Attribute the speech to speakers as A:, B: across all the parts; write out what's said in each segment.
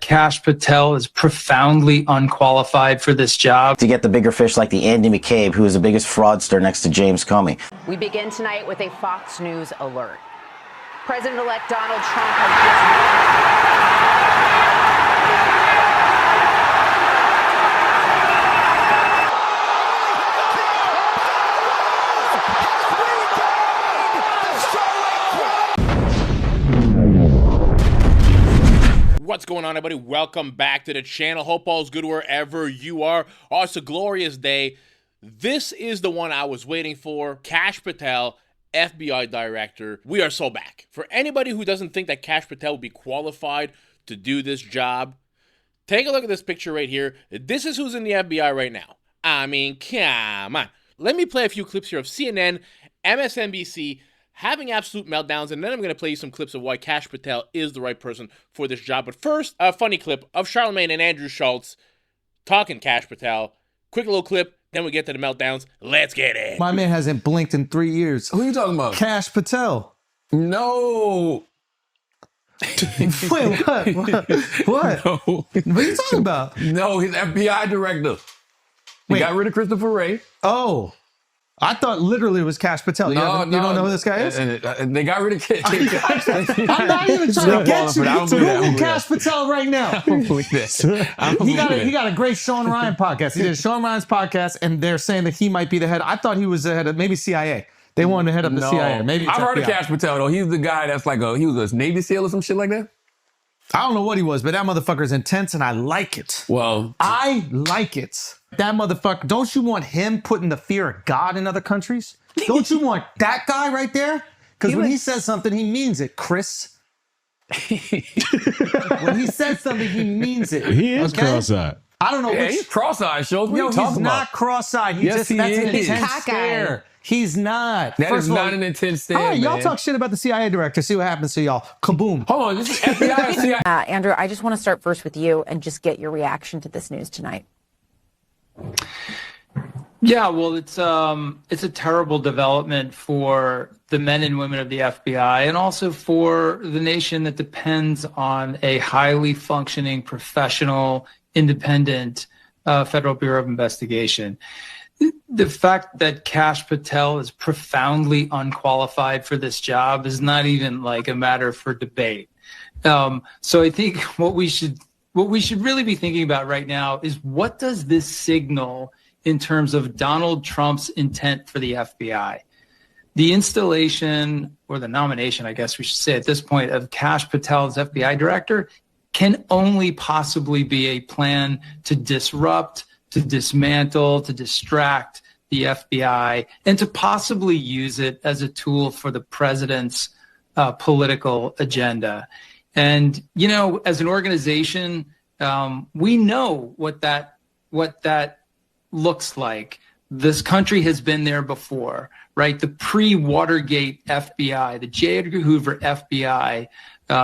A: Kash Patel is profoundly unqualified for this job.
B: To get the bigger fish like the Andy McCabe, who is the biggest fraudster next to James Comey.
C: We begin tonight with a Fox News alert. President-elect Donald Trump has
D: What's going on, everybody? Welcome back to the channel. Hope all's good wherever you are. Oh, it's a glorious day. This is the one I was waiting for. Kash Patel, FBI director. We are so back. For anybody who doesn't think that Kash Patel would be qualified to do this job, take a look at this picture right here. This is who's in the FBI right now. I mean, come on. Let me play a few clips here of CNN, MSNBC, having absolute meltdowns, and then I'm going to play you some clips of why Kash Patel is the right person for this job. But first, a funny clip of Charlemagne and Andrew Schultz talking Kash Patel. Quick little clip, then we get to the meltdowns. Let's get it.
E: My man hasn't blinked in 3 years.
F: Who are you talking about?
E: Kash Patel.
F: No.
E: Wait, what?
F: No.
E: What are you talking about?
F: No, he's FBI director. He got rid of Christopher Wray.
E: Oh. I thought literally it was Kash Patel. You don't know who this guy is?
F: And they got rid of Kash.
E: I'm not even trying to get you. Google Kash Patel right now.
F: I don't believe this.
E: He got a great Sean Ryan podcast. He did Sean Ryan's podcast, and they're saying that he might be the head. I thought he was the head of maybe CIA. They wanted to head up the CIA. Maybe
F: I've heard of Kash Patel, though. He's the guy that's like he was a Navy SEAL or some shit like that.
E: I don't know what he was, but that motherfucker's intense, and I like it.
F: Well,
E: I like it. That motherfucker, don't you want him putting the fear of God in other countries? Don't you want that guy right there? Because when he says something, he means it, Chris. When he says something, he means it.
G: He is cross-eyed.
E: I don't know
F: which. He's cross-eyed, shows. What are you talking about?
E: He's not cross-eyed. That's an intense stare. He's not.
F: That is not an intense stare,
E: all right, y'all
F: man.
E: talk shit about the CIA director. See what happens to y'all. Kaboom.
F: Hold on. This is FBI CIA.
C: Andrew, I just want to start first with you and just get your reaction to this news tonight.
A: Yeah, well, it's a terrible development for the men and women of the FBI and also for the nation that depends on a highly functioning, professional, independent Federal Bureau of Investigation. The fact that Kash Patel is profoundly unqualified for this job is not even like a matter for debate. So I think what we should really be thinking about right now is what does this signal in terms of Donald Trump's intent for the FBI? The installation, or the nomination, I guess we should say at this point, of Kash Patel as FBI director can only possibly be a plan to disrupt, to dismantle, to distract the FBI, and to possibly use it as a tool for the president's political agenda. And, you know, as an organization, we know what that looks like. This country has been there before, right? The pre-Watergate FBI, the J. Edgar Hoover FBI,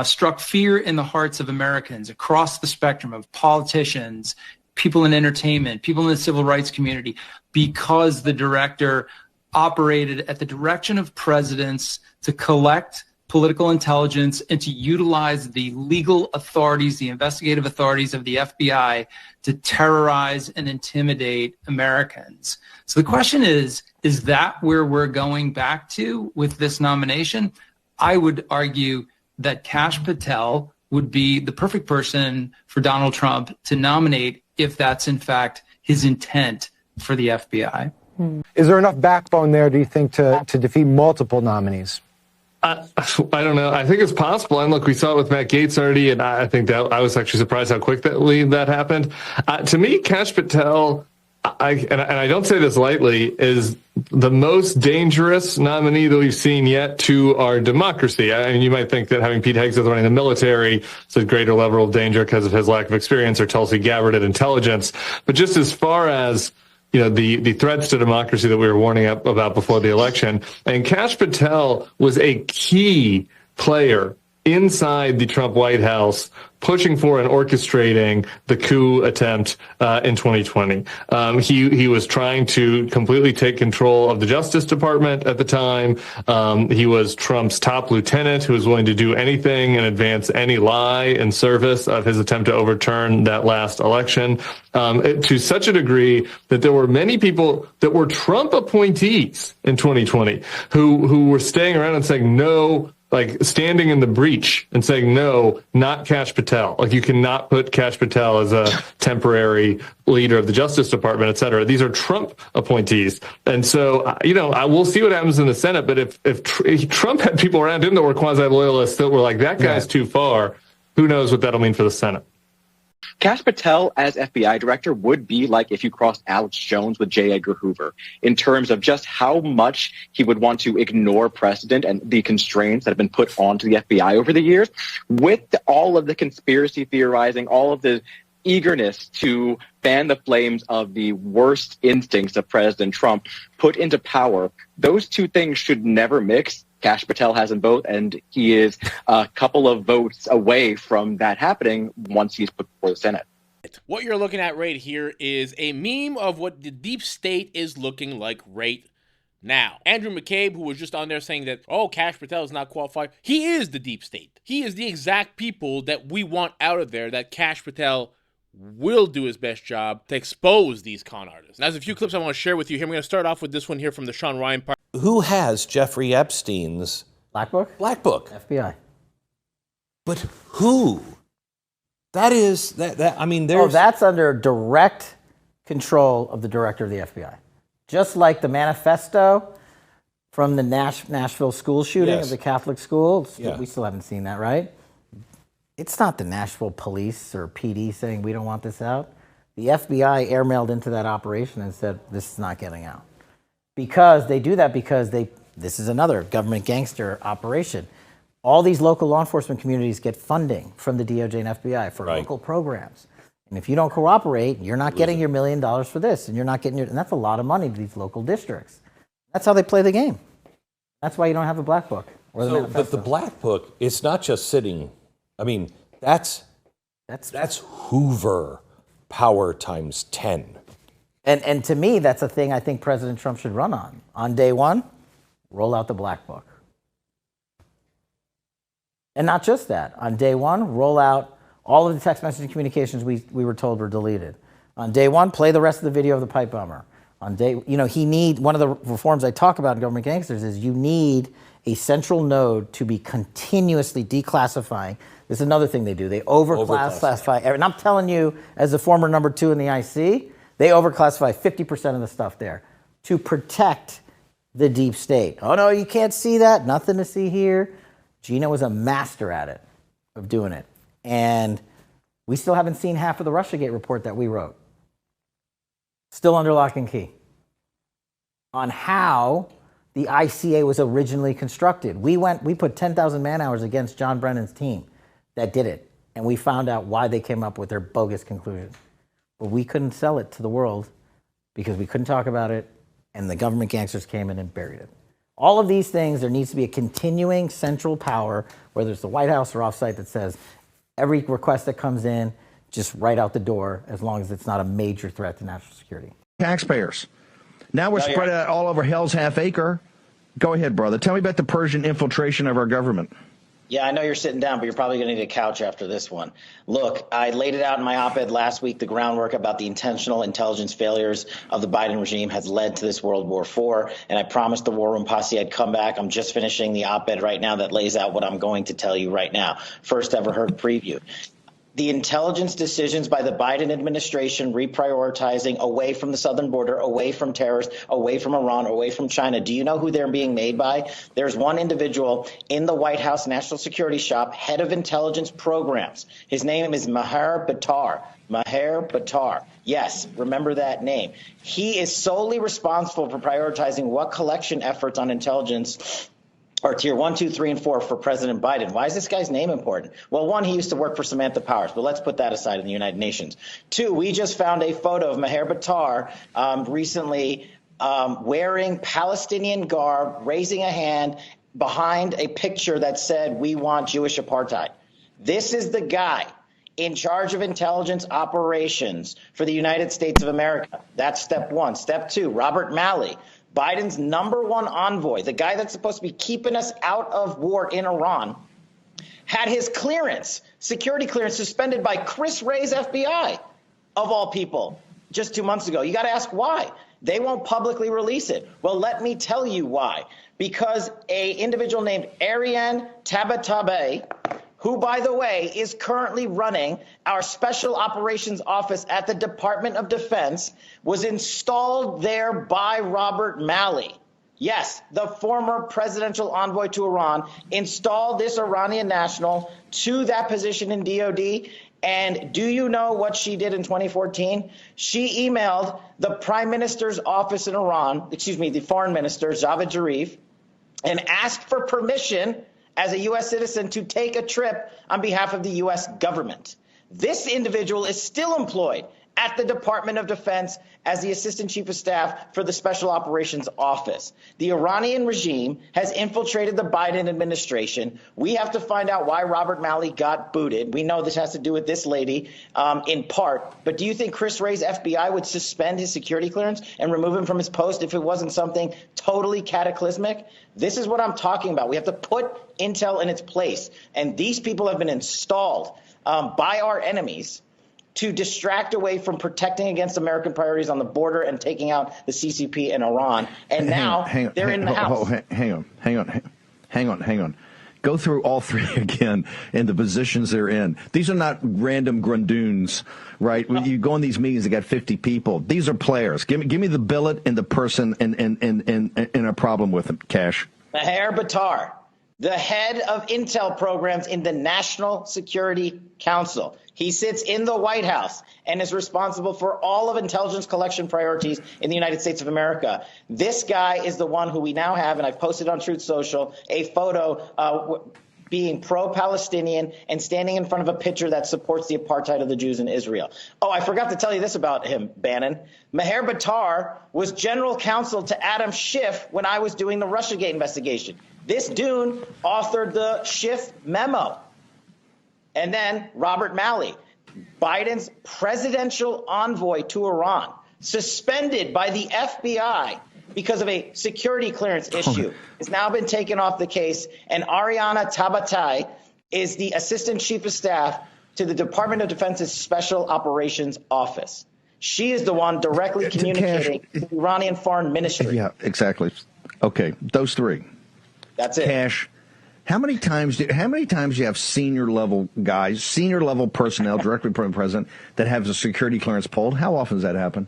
A: struck fear in the hearts of Americans across the spectrum of politicians, people in entertainment, people in the civil rights community, because the director operated at the direction of presidents to collect political intelligence and to utilize the legal authorities, the investigative authorities of the FBI to terrorize and intimidate Americans. So the question is that where we're going back to with this nomination? I would argue that Kash Patel would be the perfect person for Donald Trump to nominate if that's in fact his intent for the FBI.
H: Is there enough backbone there, do you think, to defeat multiple nominees?
G: I don't know. I think it's possible. And look, we saw it with Matt Gaetz already, and I think that I was actually surprised how quickly that happened. To me, Kash Patel, and I don't say this lightly, is the most dangerous nominee that we've seen yet to our democracy. I mean, you might think that having Pete Hegseth running the military is a greater level of danger because of his lack of experience, or Tulsi Gabbard at intelligence. But just as far as the threats to democracy that we were warning about before the election, and Kash Patel was a key player inside the Trump White House, pushing for and orchestrating the coup attempt in 2020. He was trying to completely take control of the Justice Department at the time. He was Trump's top lieutenant who was willing to do anything and advance any lie in service of his attempt to overturn that last election, to such a degree that there were many people that were Trump appointees in 2020 who were staying around and saying no, like standing in the breach and saying, no, not Kash Patel. Like, you cannot put Kash Patel as a temporary leader of the Justice Department, et cetera. These are Trump appointees. And so, I will see what happens in the Senate. But if Trump had people around him that were quasi-loyalists that were like, that guy's too far, who knows what that'll mean for the Senate.
I: Kash Patel as FBI director would be like if you crossed Alex Jones with J. Edgar Hoover in terms of just how much he would want to ignore precedent and the constraints that have been put onto the FBI over the years. With all of the conspiracy theorizing, all of the eagerness to fan the flames of the worst instincts of President Trump put into power, those two things should never mix. Kash Patel has them both, and he is a couple of votes away from that happening once he's put before the Senate.
D: What you're looking at right here is a meme of what the deep state is looking like right now. Andrew McCabe, who was just on there saying that, oh, Kash Patel is not qualified. He is the deep state. He is the exact people that we want out of there, that Kash Patel will do his best job to expose these con artists. Now, there's a few clips I want to share with you here. I'm going to start off with this one here from the Sean Ryan part.
J: Who has Jeffrey Epstein's
K: Black Book?
J: Black Book.
K: FBI.
J: But who? That is I mean, there's
K: that's under direct control of the director of the FBI. Just like the manifesto from the Nashville school shooting of the Catholic school. Yeah. We still haven't seen that, right? It's not the Nashville police or PD saying we don't want this out. The FBI airmailed into that operation and said this is not getting out. Because they do that because this is another government gangster operation. All these local law enforcement communities get funding from the DOJ and FBI for local programs. And if you don't cooperate, you're not getting your $1 million for this, and you're not getting and that's a lot of money to these local districts. That's how they play the game. That's why you don't have a Black Book. Or the
J: but the Black Book, it's not just sitting. I mean, that's Hoover power times 10.
K: And to me, that's a thing I think President Trump should run on. On day one, roll out the Black Book. And not just that. On day one, roll out all of the text messaging communications we were told were deleted. On day one, play the rest of the video of the pipe bomber. On day, one of the reforms I talk about in government gangsters is you need a central node to be continuously declassifying. This is another thing they do. They overclassify. And I'm telling you, as a former number 2 in the IC, they overclassify 50% of the stuff there to protect the deep state. Oh, no, you can't see that. Nothing to see here. Gina was a master at it, of doing it. And we still haven't seen half of the Russiagate report that we wrote. Still under lock and key. On how the ICA was originally constructed. We put 10,000 man-hours against John Brennan's team that did it. And we found out why they came up with their bogus conclusion. But we couldn't sell it to the world because we couldn't talk about it, and the government gangsters came in and buried it. All of these things, there needs to be a continuing central power, whether it's the White House or offsite, that says every request that comes in, just right out the door, as long as it's not a major threat to national security.
L: Taxpayers. Now we're spread out all over hell's half acre. Go ahead, brother. Tell me about the Persian infiltration of our government.
M: Yeah, I know you're sitting down, but you're probably going to need a couch after this one. Look, I laid it out in my op-ed last week. The groundwork about the intentional intelligence failures of the Biden regime has led to this World War IV, and I promised the War Room posse I'd come back. I'm just finishing the op-ed right now that lays out what I'm going to tell you right now. First ever heard preview. The intelligence decisions by the Biden administration reprioritizing away from the southern border, away from terrorists, away from Iran, away from China. Do you know who they're being made by? There's one individual in the White House National Security Shop, head of intelligence programs. His name is Maher Battar. Maher Battar. Yes, remember that name. He is solely responsible for prioritizing what collection efforts on intelligence or tier 1, 2, 3, and 4 for President Biden. Why is this guy's name important? Well, one, he used to work for Samantha Powers, but let's put that aside in the United Nations. Two, we just found a photo of Maher Battar recently wearing Palestinian garb, raising a hand, behind a picture that said, "We want Jewish apartheid." This is the guy in charge of intelligence operations for the United States of America. That's step one. Step two, Robert Malley, Biden's #1 envoy, the guy that's supposed to be keeping us out of war in Iran, had his clearance, security clearance, suspended by Chris Wray's FBI, of all people, just 2 months ago. You got to ask why. They won't publicly release it. Well, let me tell you why. Because a individual named Ariane Tabatabai, who, by the way, is currently running our Special Operations Office at the Department of Defense, was installed there by Robert Malley. Yes, the former presidential envoy to Iran installed this Iranian national to that position in DOD. And do you know what she did in 2014? She emailed the Prime Minister's office in Iran, the Foreign Minister, Javad Zarif, and asked for permission as a U.S. citizen to take a trip on behalf of the U.S. government. This individual is still employed at the Department of Defense as the Assistant Chief of Staff for the Special Operations Office. The Iranian regime has infiltrated the Biden administration. We have to find out why Robert Malley got booted. We know this has to do with this lady in part. But do you think Chris Wray's FBI would suspend his security clearance and remove him from his post if it wasn't something totally cataclysmic? This is what I'm talking about. We have to put intel in its place. And these people have been installed by our enemies to distract away from protecting against American priorities on the border and taking out the CCP in Iran. And now they're in the house.
L: Hang on. Go through all three again and the positions they're in. These are not random grundoons, right? When you go in these meetings, they got 50 people. These are players. Give me the billet and the person and a problem with them, Kash.
M: Maher Battar, the head of intel programs in the National Security Council. He sits in the White House and is responsible for all of intelligence collection priorities in the United States of America. This guy is the one who we now have, and I've posted on Truth Social, a photo being pro-Palestinian and standing in front of a picture that supports the apartheid of the Jews in Israel. Oh, I forgot to tell you this about him, Bannon. Maher Battar was general counsel to Adam Schiff when I was doing the Russiagate investigation. This Dune authored the Schiff memo. And then Robert Malley, Biden's presidential envoy to Iran, suspended by the FBI because of a security clearance issue, has now been taken off the case. And Ariana Tabatai is the Assistant Chief of Staff to the Department of Defense's Special Operations Office. She is the one directly communicating with the Iranian Foreign Ministry.
L: Yeah, exactly. Okay, those three.
M: That's it.
L: Kash, how many times do you have senior level guys, senior level personnel directly from the president that have the security clearance pulled? How often does that happen?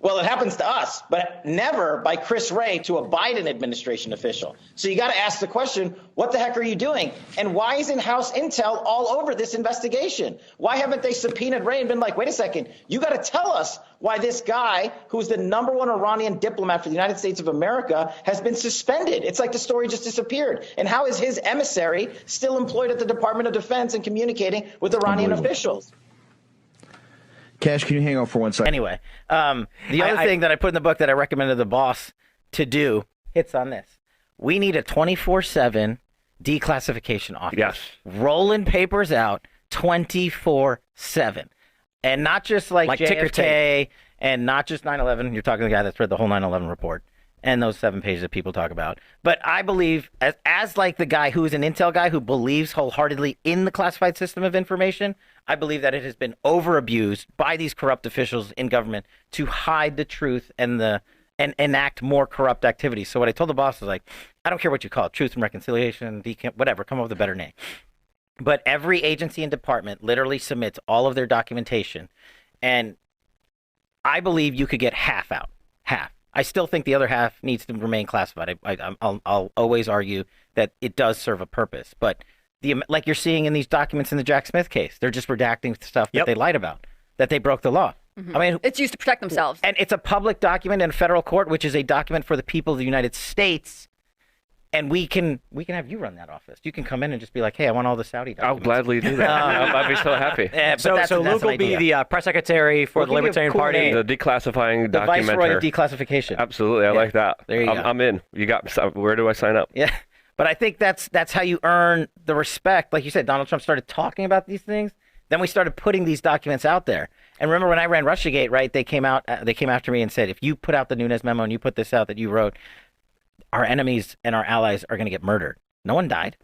M: Well, it happens to us, but never by Chris Wray to a Biden administration official. So you got to ask the question, what the heck are you doing? And why isn't House Intel all over this investigation? Why haven't they subpoenaed Wray and been like, wait a second, you got to tell us why this guy, who's the #1 Iranian diplomat for the United States of America, has been suspended? It's like the story just disappeared. And how is his emissary still employed at the Department of Defense and communicating with Iranian officials?
L: Kash, can you hang on for 1 second?
K: Anyway, the other thing that I put in the book that I recommended the boss to do hits on this. We need a 24/7 declassification office.
F: Yes.
K: Rolling papers out 24/7. And not just like JFK and not just 9/11. You're talking to the guy that's read the whole 9/11 report and those 7 pages that people talk about. But I believe, as like the guy who's an intel guy who believes wholeheartedly in the classified system of information, I believe that it has been over-abused by these corrupt officials in government to hide the truth and enact more corrupt activities. So what I told the boss was like, I don't care what you call it, truth and reconciliation, whatever, come up with a better name. But every agency and department literally submits all of their documentation. And I believe you could get half out, half. I still think the other half needs to remain classified. I'll always argue that it does serve a purpose. But like you're seeing in these documents in the Jack Smith case, they're just redacting stuff that they lied about, that they broke the law.
N: Mm-hmm.
K: I mean,
N: it's used to protect themselves.
K: And it's a public document in a federal court, which is a document for the people of the United States. And we can have you run that office. You can come in and just be like, hey, I want all the Saudi documents.
F: I'll gladly do that. I'd be so happy.
O: So Luke will be the press secretary for the Libertarian Party.
F: The declassifying
K: the
F: documenter.
K: Viceroy of Declassification.
F: Absolutely. I like that.
K: There you go.
F: I'm in. You got. Where do I sign up?
K: Yeah. But I think that's how you earn the respect. Like you said, Donald Trump started talking about these things. Then we started putting these documents out there. And remember when I ran Russiagate, right? They came after me and said, if you put out the Nunes memo and you put this out that you wrote, our enemies and our allies are going to get murdered. No one died.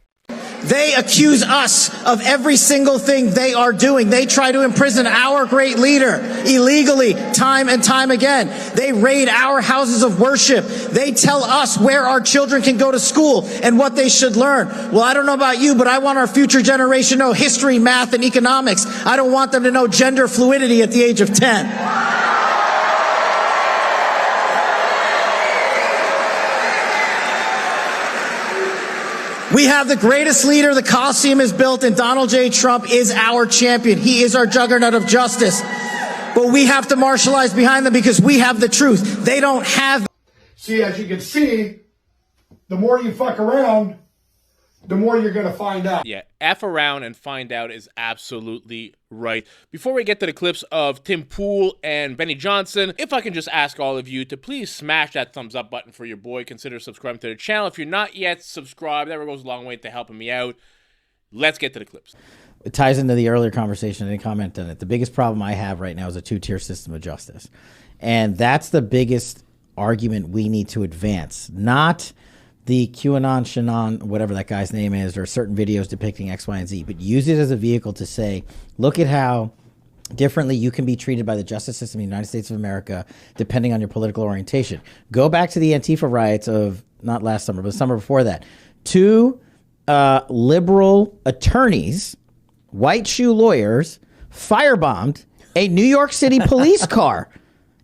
N: They accuse us of every single thing they are doing. They try to imprison our great leader illegally time and time again. They raid our houses of worship. They tell us where our children can go to school and what they should learn. Well, I don't know about you, but I want our future generation to know history, math, and economics. I don't want them to know gender fluidity at the age of 10. We have the greatest leader the Coliseum has built, and Donald J. Trump is our champion. He is our juggernaut of justice. But we have to marshalize behind them because we have the truth. They don't have.
P: See, as you can see, the more you fuck around, the more you're going to find out.
D: Yeah, F around and find out is absolutely right. Before we get to the clips of Tim Pool and Benny Johnson, if I can just ask all of you to please smash that thumbs up button for your boy. Consider subscribing to the channel. If you're not yet subscribed, that goes a long way to helping me out. Let's get to the clips.
K: It ties into the earlier conversation. I didn't comment on it. The biggest problem I have right now is a two-tier system of justice. And that's the biggest argument we need to advance, not the QAnon, Shannon, whatever that guy's name is, or certain videos depicting X, Y, and Z, but use it as a vehicle to say, look at how differently you can be treated by the justice system in the United States of America, depending on your political orientation. Go back to the Antifa riots of, not last summer, but the summer before that. Two liberal attorneys, white shoe lawyers, firebombed a New York City police car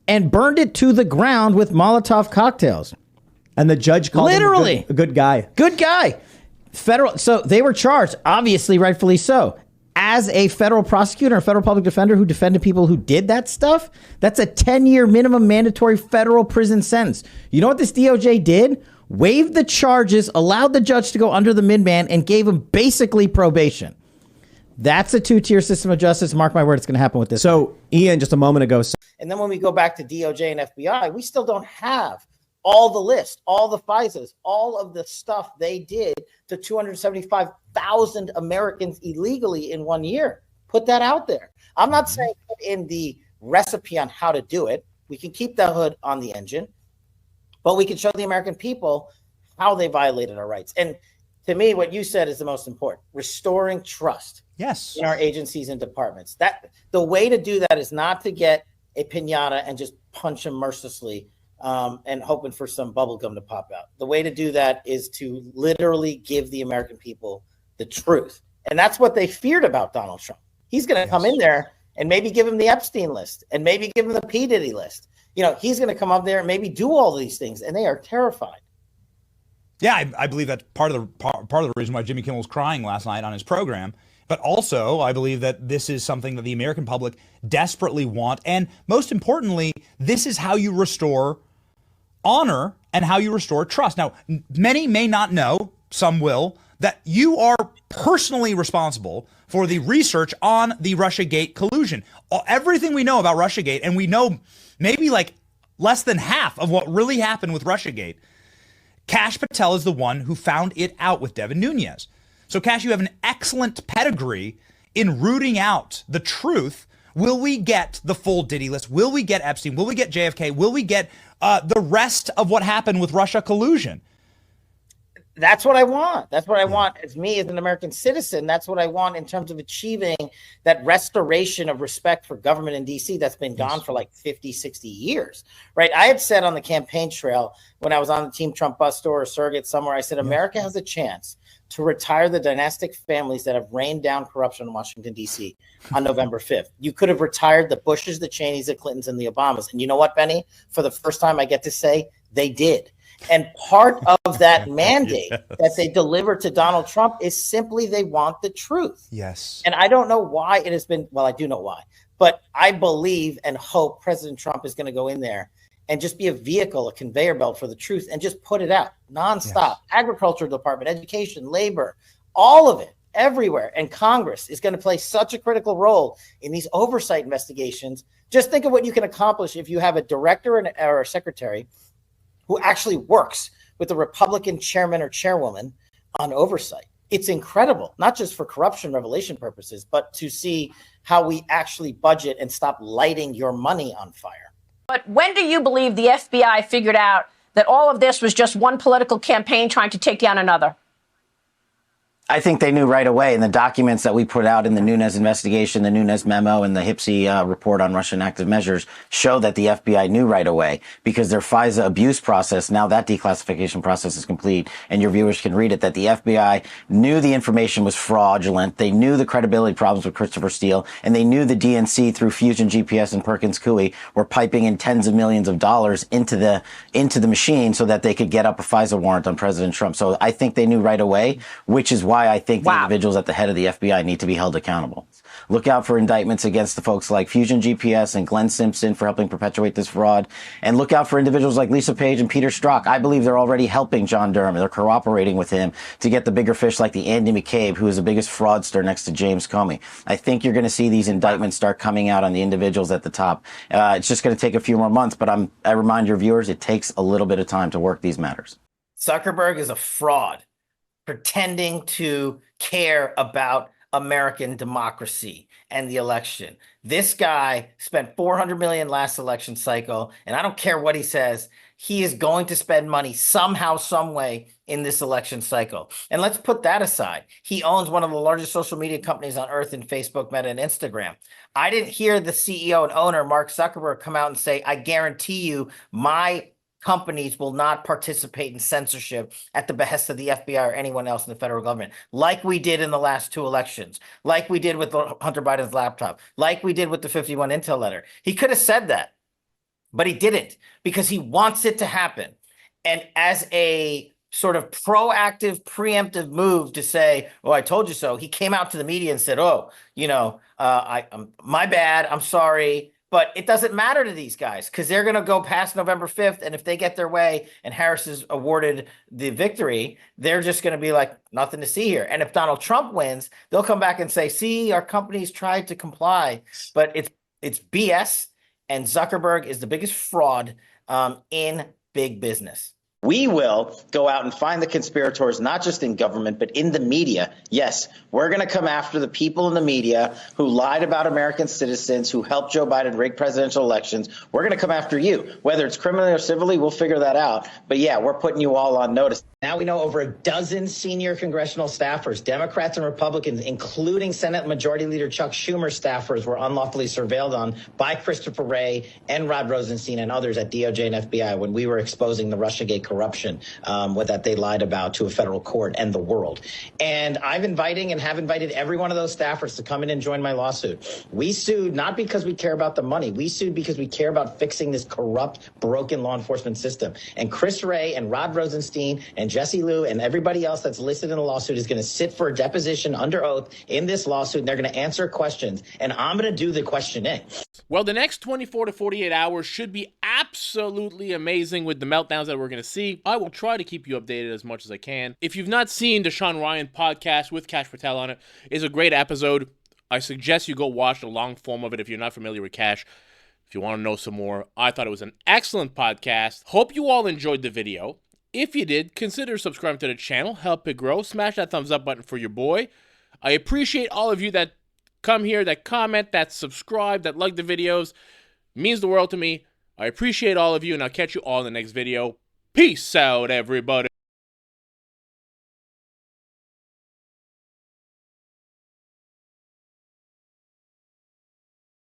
K: and burned it to the ground with Molotov cocktails.
Q: And the judge called him a good guy.
K: Good guy. So they were charged, obviously, rightfully so. As a federal prosecutor, a federal public defender who defended people who did that stuff, that's a 10-year minimum mandatory federal prison sentence. You know what this DOJ did? Waived the charges, allowed the judge to go under the midman, and gave him basically probation. That's a two-tier system of justice. Mark my word, it's going to happen with this.
Q: So, Ian, just a moment ago.
K: And then when we go back to DOJ and FBI, we still don't have all the list, all the FISAs, all of the stuff they did to 275,000 Americans illegally in 1 year. Put that out there. I'm not saying put in the recipe on how to do it. We can keep the hood on the engine, but we can show the American people how they violated our rights. And to me, what you said is the most important: restoring trust.
Q: Yes.
K: In our agencies and departments. That the way to do that is not to get a piñata and just punch them mercilessly and hoping for some bubble gum to pop out. The way to do that is to literally give the American people the truth. And that's what they feared about Donald Trump. He's going to come in there and maybe give him the Epstein list and maybe give him the P. Diddy list. You know, he's going to come up there and maybe do all these things, and they are terrified.
R: Yeah, I believe that's part of the reason why Jimmy Kimmel was crying last night on his program. But also, I believe that this is something that the American public desperately want. And most importantly, this is how you restore honor and how you restore trust. Now, many may not know, some will, that you are personally responsible for the research on the Russiagate collusion. Everything we know about Russiagate, and we know maybe like less than half of what really happened with Russiagate, Kash Patel is the one who found it out with Devin Nunes. So, Kash, you have an excellent pedigree in rooting out the truth. Will we get the full Diddy list? Will we get Epstein? Will we get JFK? Will we get the rest of what happened with Russia collusion?
K: That's what I want. That's what I want as me as an American citizen. That's what I want in terms of achieving that restoration of respect for government in D.C. that's been gone for like 50, 60 years, right? I had said on the campaign trail when I was on the Team Trump bus tour or surrogate somewhere, I said, America has a chance to retire the dynastic families that have rained down corruption in Washington, D.C. on November 5th. You could have retired the Bushes, the Cheneys, the Clintons, and the Obamas. And you know what, Benny? For the first time, I get to say they did. And part of that mandate that they delivered to Donald Trump is simply they want the truth.
R: Yes.
K: And I don't know why it has been, well, I do know why, but I believe and hope President Trump is going to go in there and just be a vehicle, a conveyor belt for the truth, and just put it out nonstop. Yes. Agriculture department, education, labor, all of it, everywhere. And Congress is going to play such a critical role in these oversight investigations. Just think of what you can accomplish if you have a director or a secretary who actually works with the Republican chairman or chairwoman on oversight. It's incredible, not just for corruption revelation purposes, but to see how we actually budget and stop lighting your money on fire.
S: But when do you believe the FBI figured out that all of this was just one political campaign trying to take down another?
B: I think they knew right away in the documents that we put out in the Nunes investigation, the Nunes memo, and the HPSI report on Russian active measures show that the FBI knew right away because their FISA abuse process, now that declassification process is complete and your viewers can read it, that the FBI knew the information was fraudulent. They knew the credibility problems with Christopher Steele, and they knew the DNC through Fusion GPS and Perkins Coie were piping in tens of millions of dollars into the machine so that they could get up a FISA warrant on President Trump. So I think they knew right away, which is why I think the individuals at the head of the FBI need to be held accountable. Look out for indictments against the folks like Fusion GPS and Glenn Simpson for helping perpetuate this fraud. And look out for individuals like Lisa Page and Peter Strzok. I believe they're already helping John Durham. They're cooperating with him to get the bigger fish like the Andy McCabe, who is the biggest fraudster next to James Comey. I think you're going to see these indictments start coming out on the individuals at the top. It's just going to take a few more months, but I remind your viewers, it takes a little bit of time to work these matters.
K: Zuckerberg is a fraud, pretending to care about American democracy and the election. This guy spent $400 million last election cycle, and I don't care what he says, he is going to spend money somehow, some way in this election cycle. And let's put that aside. He owns one of the largest social media companies on earth in Facebook, Meta, and Instagram. I didn't hear the CEO and owner, Mark Zuckerberg, come out and say, I guarantee you my companies will not participate in censorship at the behest of the FBI or anyone else in the federal government, like we did in the last two elections, like we did with Hunter Biden's laptop, like we did with the 51 Intel letter. He could have said that, but he didn't because he wants it to happen. And as a sort of proactive, preemptive move to say, oh, I told you so, he came out to the media and said, oh, my bad, I'm sorry. But it doesn't matter to these guys because they're going to go past November 5th. And if they get their way and Harris is awarded the victory, they're just going to be like, nothing to see here. And if Donald Trump wins, they'll come back and say, see, our companies tried to comply. But it's BS. And Zuckerberg is the biggest fraud in big business.
M: We will go out and find the conspirators, not just in government, but in the media. Yes, we're going to come after the people in the media who lied about American citizens, who helped Joe Biden rig presidential elections. We're going to come after you. Whether it's criminally or civilly, we'll figure that out. But yeah, we're putting you all on notice. Now we know over a dozen senior congressional staffers, Democrats and Republicans, including Senate Majority Leader Chuck Schumer staffers, were unlawfully surveilled on by Christopher Wray and Rod Rosenstein and others at DOJ and FBI when we were exposing the Russiagate corruption that they lied about to a federal court and the world. And I've have invited every one of those staffers to come in and join my lawsuit. We sued not because we care about the money. We sued because we care about fixing this corrupt, broken law enforcement system. And Chris Wray and Rod Rosenstein and Jesse Liu and everybody else that's listed in the lawsuit is going to sit for a deposition under oath in this lawsuit, and they're going to answer questions. And I'm going to do the questioning.
D: Well, the next 24 to 48 hours should be absolutely amazing with the meltdowns that we're going to see. I will try to keep you updated as much as I can. If you've not seen the Sean Ryan podcast with Kash Patel on it, it's a great episode. I suggest you go watch the long form of it if you're not familiar with Kash. If you want to know some more, I thought it was an excellent podcast. Hope you all enjoyed the video. If you did, consider subscribing to the channel, help it grow, smash that thumbs up button for your boy. I appreciate all of you that come here, that comment, that subscribe, that like the videos. It means the world to me. I appreciate all of you, and I'll catch you all in the next video. Peace out, everybody.